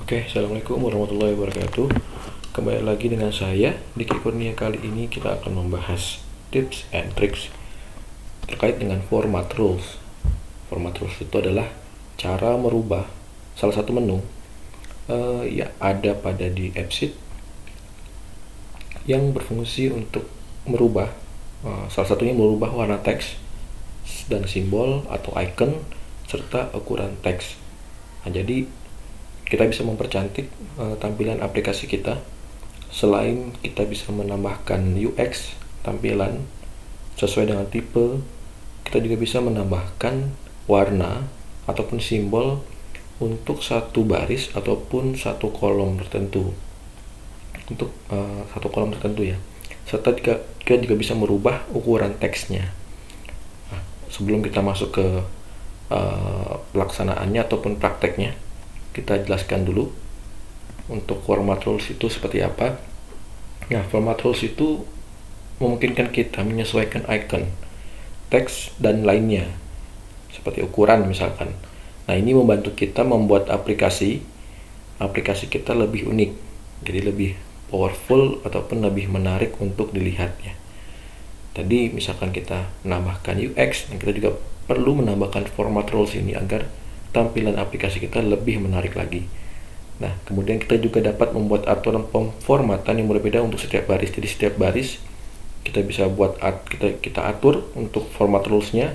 Oke, Assalamualaikum warahmatullahi wabarakatuh. Kembali lagi dengan saya, Diki Kurnia. Kali ini kita akan membahas tips and tricks terkait dengan format rules. Format rules itu adalah cara merubah salah satu menu yang ada pada di AppSheet yang berfungsi untuk merubah salah satunya merubah warna teks dan simbol atau icon serta ukuran teks. Nah, jadi kita bisa mempercantik tampilan aplikasi kita. Selain kita bisa menambahkan UX tampilan sesuai dengan tipe, kita juga bisa menambahkan warna ataupun simbol untuk satu baris ataupun satu kolom tertentu. Untuk satu kolom tertentu ya. Serta kita juga bisa merubah ukuran teksnya. Nah, sebelum kita masuk ke pelaksanaannya ataupun prakteknya, kita jelaskan dulu untuk format rules itu seperti apa. Nah, format rules itu memungkinkan kita menyesuaikan icon, teks, dan lainnya seperti ukuran misalkan. Nah, ini membantu kita membuat aplikasi kita lebih unik, jadi lebih powerful ataupun lebih menarik untuk dilihatnya. Tadi misalkan kita menambahkan UX, dan kita juga perlu menambahkan format rules ini agar tampilan aplikasi kita lebih menarik lagi. Nah, kemudian kita juga dapat membuat aturan pemformatan yang berbeda untuk setiap baris. Jadi setiap baris kita bisa buat kita atur untuk format rules-nya,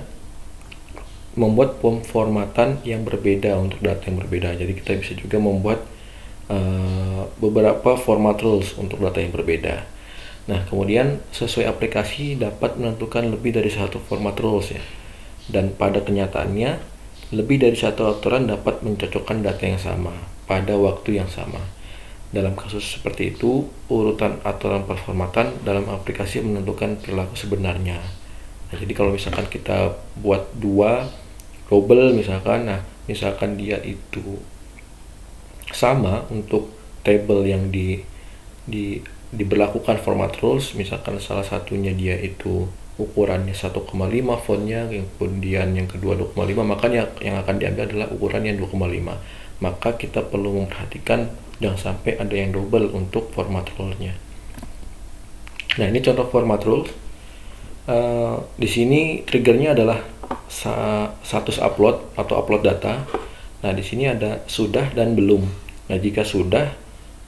membuat pemformatan yang berbeda untuk data yang berbeda. Jadi kita bisa juga membuat beberapa format rules untuk data yang berbeda. Nah, kemudian sesuai aplikasi dapat menentukan lebih dari satu format rules ya. Dan pada kenyataannya lebih dari satu aturan dapat mencocokkan data yang sama pada waktu yang sama. Dalam kasus seperti itu, urutan aturan performatan dalam aplikasi menentukan perilaku sebenarnya. Nah, jadi kalau misalkan kita buat dua robel misalkan, misalkan dia itu sama untuk table yang diberlakukan format rules, misalkan salah satunya dia itu ukurannya 1,5 fontnya, kemudian yang kedua 2,5, maka yang akan diambil adalah ukuran yang 2,5. Maka kita perlu memperhatikan jangan sampai ada yang double untuk format rule-nya. Nah, ini contoh format rules. Di sini triggernya adalah status upload atau upload data. Nah, di sini ada sudah dan belum. Nah, jika sudah,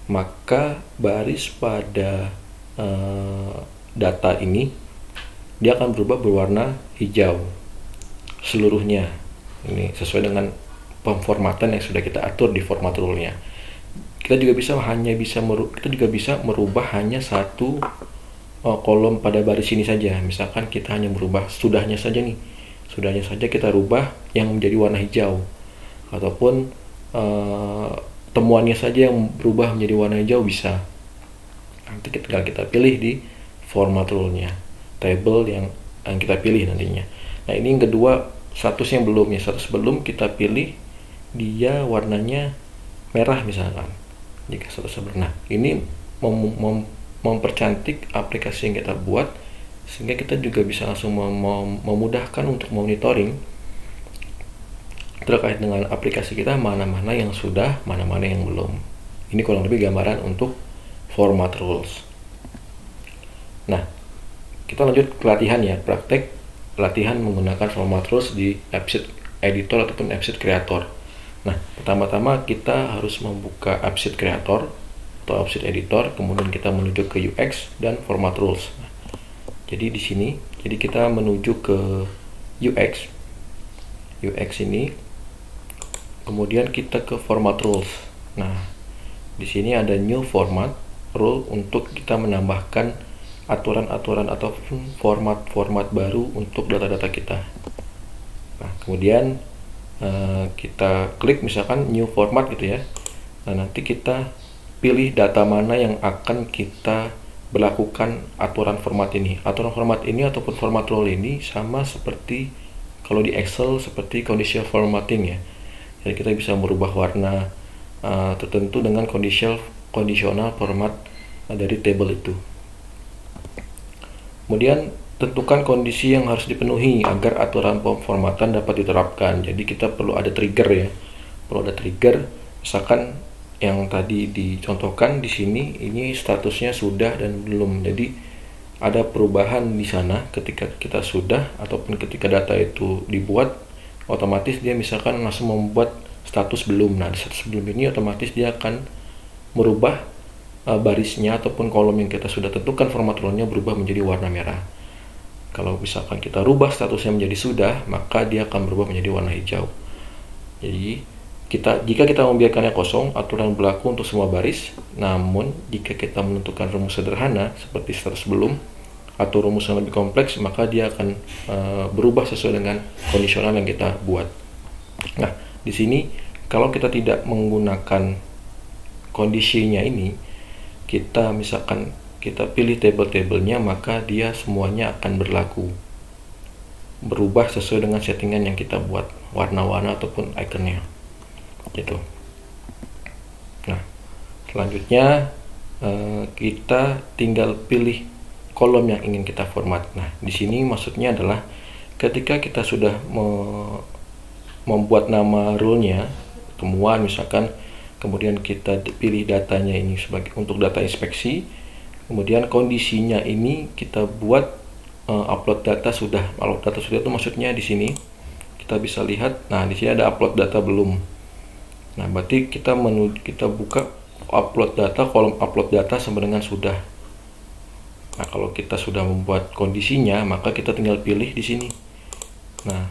maka baris pada data ini dia akan berubah berwarna hijau seluruhnya. Ini sesuai dengan pemformatan yang sudah kita atur di format rule-nya. Kita juga bisa merubah hanya satu kolom pada baris ini saja. Misalkan kita hanya merubah sudahnya saja nih. Sudahnya saja kita rubah yang menjadi warna hijau, ataupun temuannya saja yang berubah menjadi warna hijau bisa. Nanti kita pilih di format rule-nya, table yang kita pilih nantinya. Nah, ini yang kedua, status yang belum ya. Status belum kita pilih dia warnanya merah misalkan. Jika statusnya berwarna, ini mempercantik aplikasi yang kita buat sehingga kita juga bisa langsung memudahkan untuk monitoring terkait dengan aplikasi kita, mana-mana yang sudah, mana-mana yang belum. Ini kurang lebih gambaran untuk format rules. Nah, kita lanjut ke latihan ya, praktek latihan menggunakan format rules di AppSheet Editor ataupun AppSheet Creator. Nah, pertama-tama kita harus membuka AppSheet Creator atau AppSheet Editor, kemudian kita menuju ke UX dan format rules. Nah, jadi di sini, jadi kita menuju ke UX ini, kemudian kita ke format rules. Nah, di sini ada new format rule untuk kita menambahkan aturan-aturan ataupun format-format baru untuk data-data kita. Nah, kemudian kita klik misalkan new format gitu ya. Nah, nanti kita pilih data mana yang akan kita berlakukan aturan format ini. Aturan format ini ataupun format rule ini sama seperti kalau di Excel seperti conditional formatting ya. Jadi kita bisa merubah warna tertentu dengan conditional format dari table itu. Kemudian tentukan kondisi yang harus dipenuhi agar aturan pemformatan dapat diterapkan. Jadi kita perlu ada trigger ya. Perlu ada trigger. Misalkan yang tadi dicontohkan di sini, ini statusnya sudah dan belum. Jadi ada perubahan di sana ketika kita sudah ataupun ketika data itu dibuat, otomatis dia misalkan langsung membuat status belum. Nah, di status belum ini otomatis dia akan merubah barisnya ataupun kolom yang kita sudah tentukan format rule-nya berubah menjadi warna merah. Kalau misalkan kita rubah statusnya menjadi sudah, maka dia akan berubah menjadi warna hijau. Jadi jika kita membiarkannya kosong, aturan berlaku untuk semua baris. Namun jika kita menentukan rumus sederhana seperti status belum atau rumus yang lebih kompleks, maka dia akan berubah sesuai dengan kondisional yang kita buat. Nah, di sini kalau kita tidak menggunakan kondisinya ini, kita misalkan kita pilih table-tablenya, maka dia semuanya akan berubah sesuai dengan settingan yang kita buat, warna-warna ataupun ikonnya gitu. Nah, selanjutnya kita tinggal pilih kolom yang ingin kita format. Nah, di sini maksudnya adalah ketika kita sudah membuat nama rule-nya, temuan misalkan, kemudian kita pilih datanya ini sebagai untuk data inspeksi, kemudian kondisinya ini kita buat upload data sudah. Upload data sudah itu maksudnya di sini kita bisa lihat, nah di sini ada upload data belum. Nah, berarti kita buka upload data, kolom upload data sama dengan sudah. Nah, kalau kita sudah membuat kondisinya, maka kita tinggal pilih di sini. Nah,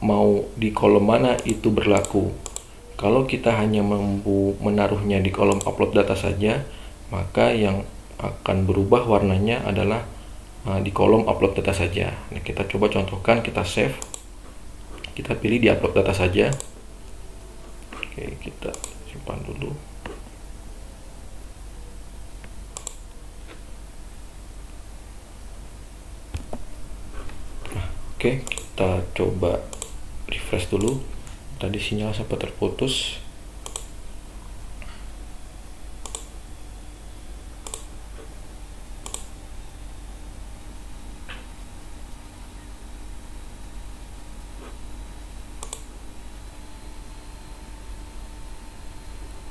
mau di kolom mana itu berlaku. Kalau kita hanya mampu menaruhnya di kolom upload data saja, maka yang akan berubah warnanya adalah di kolom upload data saja. Nah, kita coba contohkan, kita save, kita pilih di upload data saja. Oke, kita simpan dulu. Nah, oke, kita coba refresh dulu. Tadi sinyal sempat terputus.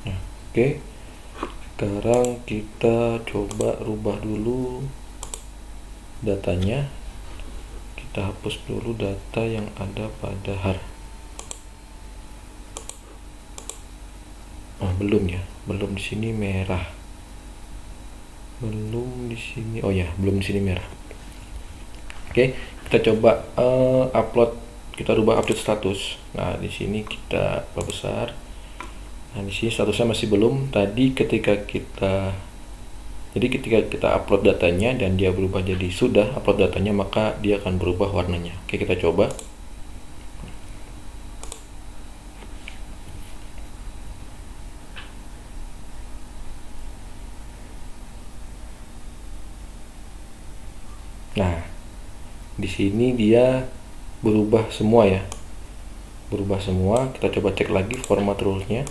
Nah, oke. Sekarang kita coba rubah dulu datanya. Kita hapus dulu data yang ada pada har. Belum ya, belum di sini merah. Belum di sini. Oh ya, belum di sini merah. Oke, kita coba upload, kita rubah update status. Nah, di sini kita perbesar. Nah, di sini statusnya masih belum. Tadi ketika kita upload datanya dan dia berubah jadi sudah upload datanya, maka dia akan berubah warnanya. Oke, kita coba. Nah, di sini dia berubah semua ya. Berubah semua. Kita coba cek lagi format rules-nya.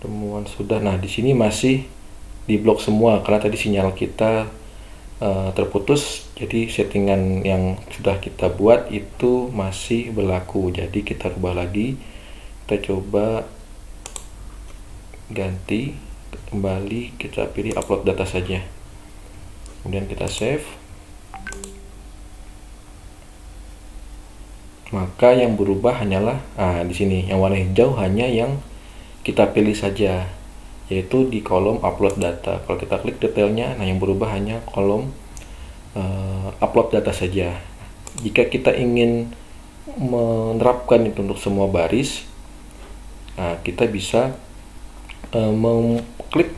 Temuan sudah. Nah, di sini masih di blok semua karena tadi sinyal kita terputus. Jadi settingan yang sudah kita buat itu masih berlaku. Jadi kita rubah lagi. Kita coba ganti kembali, kita pilih upload data saja. Kemudian kita save. Maka yang berubah hanyalah di sini yang warna hijau, hanya yang kita pilih saja, yaitu di kolom upload data. Kalau kita klik detailnya, nah yang berubah hanya kolom upload data saja. Jika kita ingin menerapkan itu untuk semua baris, nah kita bisa mengklik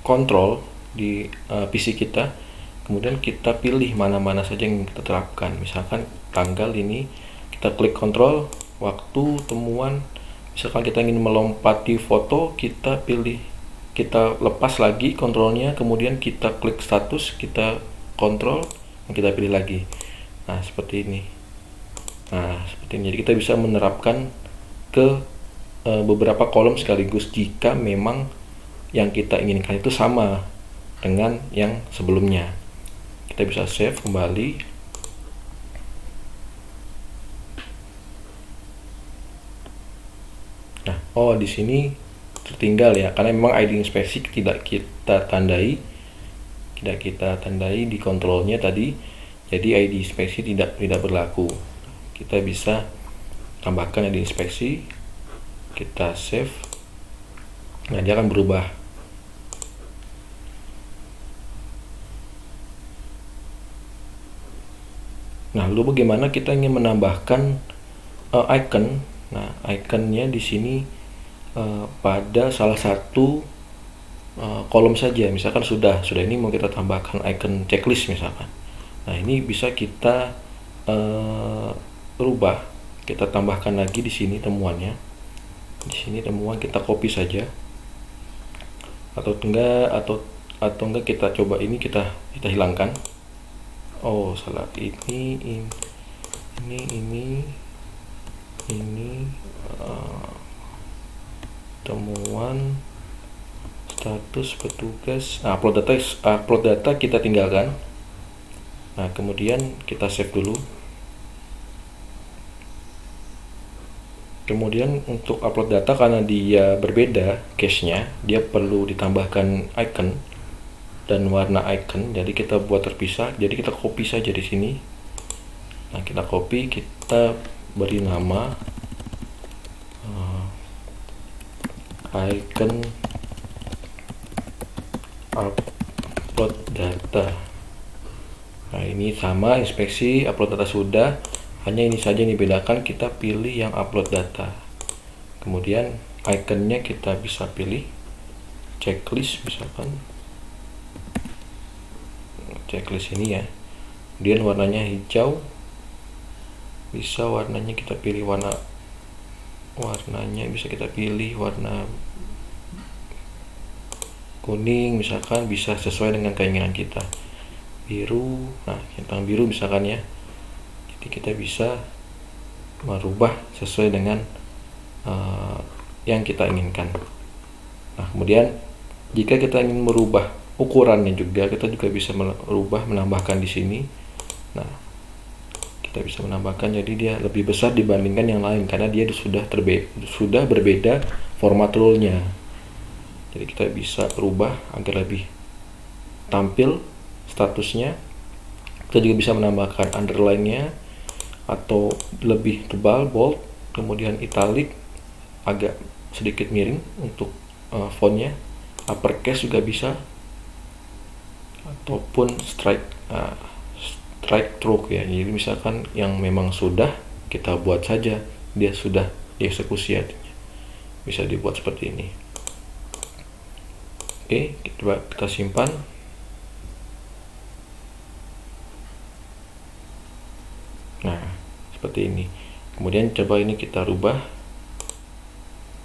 kontrol di PC kita, kemudian kita pilih mana-mana saja yang kita terapkan. Misalkan tanggal ini kita klik kontrol, waktu, temuan. Misalkan kita ingin melompati foto, kita pilih, kita lepas lagi kontrolnya, kemudian kita klik status, kita kontrol, dan kita pilih lagi. Nah, seperti ini. Nah, seperti ini. Jadi kita bisa menerapkan ke beberapa kolom sekaligus jika memang yang kita inginkan itu sama dengan yang sebelumnya. Kita bisa save kembali. Nah, di sini tertinggal ya, karena memang ID inspeksi tidak kita tandai di kontrolnya tadi, jadi ID inspeksi tidak berlaku. Kita bisa tambahkan ID inspeksi, kita save, nah dia akan berubah. Nah, lalu bagaimana kita ingin menambahkan icon? Nah, iconnya di sini pada salah satu kolom saja. Misalkan sudah ini mau kita tambahkan icon checklist misalkan. Nah, ini bisa kita rubah. Kita tambahkan lagi di sini temuannya. Di sini temuan kita copy saja. Atau enggak kita coba ini kita hilangkan. Oh, salah. Ini temuan status petugas. Nah, upload data kita tinggalkan. Nah, kemudian kita save dulu. Kemudian untuk upload data, karena dia berbeda case-nya, dia perlu ditambahkan icon dan warna icon. Jadi kita buat terpisah. Jadi kita copy saja di sini. Nah, kita copy, kita beri nama icon upload data. Nah, ini sama inspeksi upload data sudah, hanya ini saja yang dibedakan, kita pilih yang upload data. Kemudian iconnya kita bisa pilih checklist misalkan, checklist ini ya. Kemudian warnanya hijau, bisa warnanya kita pilih warnanya bisa kita pilih warna kuning misalkan, bisa sesuai dengan keinginan kita. Biru, nah centang biru misalkan ya. Jadi kita bisa merubah sesuai dengan yang kita inginkan. Nah, kemudian jika kita ingin merubah ukurannya juga, kita juga bisa menambahkan di sini. Nah, kita bisa menambahkan jadi dia lebih besar dibandingkan yang lain karena dia sudah berbeda format rule-nya. Jadi kita bisa rubah agar lebih tampil statusnya. Kita juga bisa menambahkan underline-nya atau lebih tebal, bold, kemudian italic, agak sedikit miring untuk fontnya, uppercase juga bisa, ataupun strike through ya. Jadi misalkan yang memang sudah kita buat saja, dia sudah dieksekusi artinya, bisa dibuat seperti ini. Oke, kita simpan. Nah, seperti ini. Kemudian coba ini kita rubah,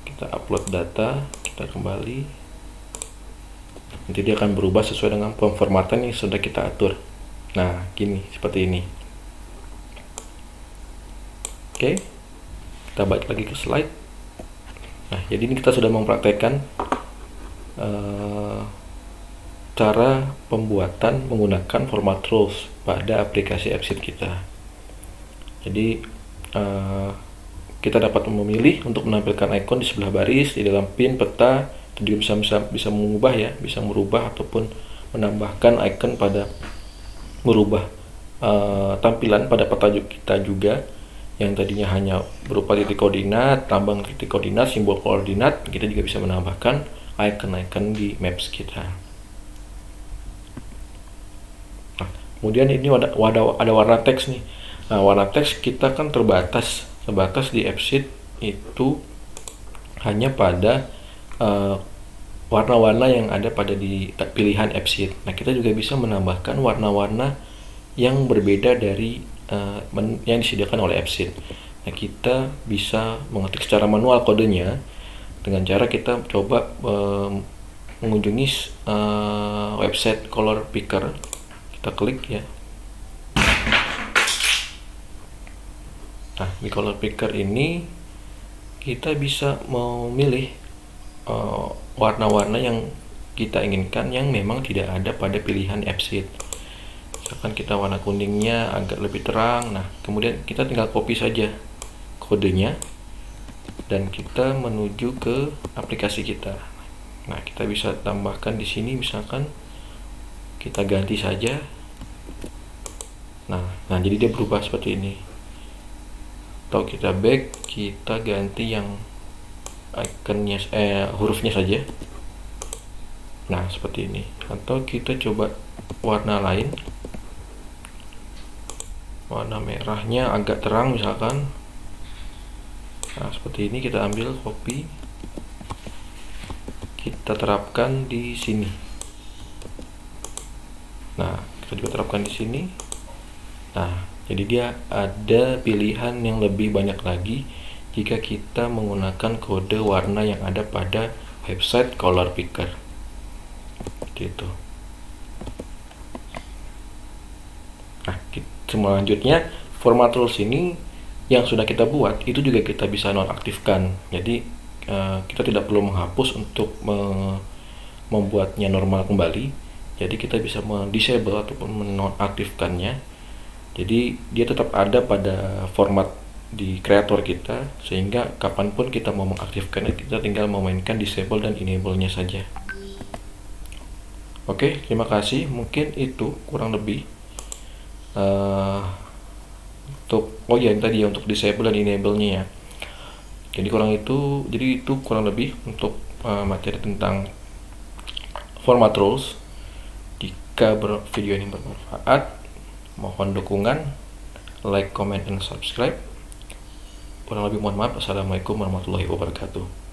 kita upload data, kita kembali, nanti dia akan berubah sesuai dengan pemformatan yang sudah kita atur. Nah, gini, seperti ini. Oke, kita balik lagi ke slide. Nah, jadi ini kita sudah mempraktekkan cara pembuatan menggunakan format rules pada aplikasi AppSheet kita. Jadi kita dapat memilih untuk menampilkan icon di sebelah baris, di dalam pin, peta, itu juga bisa mengubah ya, bisa merubah ataupun menambahkan icon pada merubah tampilan pada peta kita juga, yang tadinya hanya berupa titik koordinat, tambang titik koordinat, simbol koordinat, kita juga bisa menambahkan icon-icon di maps kita. Nah, kemudian ini ada warna teks nih. Nah, warna teks kita kan terbatas di AppSheet itu hanya pada warna-warna yang ada pada di pilihan AppSheet. Nah, kita juga bisa menambahkan warna-warna yang berbeda dari yang disediakan oleh AppSheet. Nah, kita bisa mengetik secara manual kodenya dengan cara kita coba mengunjungi website Color Picker. Kita klik ya. Nah, di Color Picker ini kita bisa memilih warna-warna yang kita inginkan yang memang tidak ada pada pilihan AppSheet. Misalkan kita warna kuningnya agak lebih terang. Nah, kemudian kita tinggal copy saja kodenya. dan kita menuju ke aplikasi kita. Nah, kita bisa tambahkan di sini, misalkan kita ganti saja. Nah, jadi dia berubah seperti ini. Atau kita back, kita ganti yang ikonnya, hurufnya saja. Nah, seperti ini. Atau kita coba warna lain. Warna merahnya agak terang misalkan. Nah, seperti ini, kita ambil, copy, kita terapkan di sini. Nah, kita juga terapkan di sini. Nah, jadi dia ada pilihan yang lebih banyak lagi jika kita menggunakan kode warna yang ada pada website Color Picker. Gitu. Nah, selanjutnya format rules ini yang sudah kita buat itu juga kita bisa nonaktifkan. Jadi kita tidak perlu menghapus untuk membuatnya normal kembali. Jadi kita bisa mendisable ataupun menonaktifkannya. Jadi dia tetap ada pada format di kreator kita, sehingga kapanpun kita mau mengaktifkannya, kita tinggal memainkan disable dan enable-nya saja. Oke, terima kasih. Mungkin itu kurang lebih untuk tadi ya, untuk disable dan enable-nya ya. Jadi itu kurang lebih untuk materi tentang format rules. Jika video ini bermanfaat, mohon dukungan, like, comment, dan subscribe. Kurang lebih mohon maaf. Assalamualaikum warahmatullahi wabarakatuh.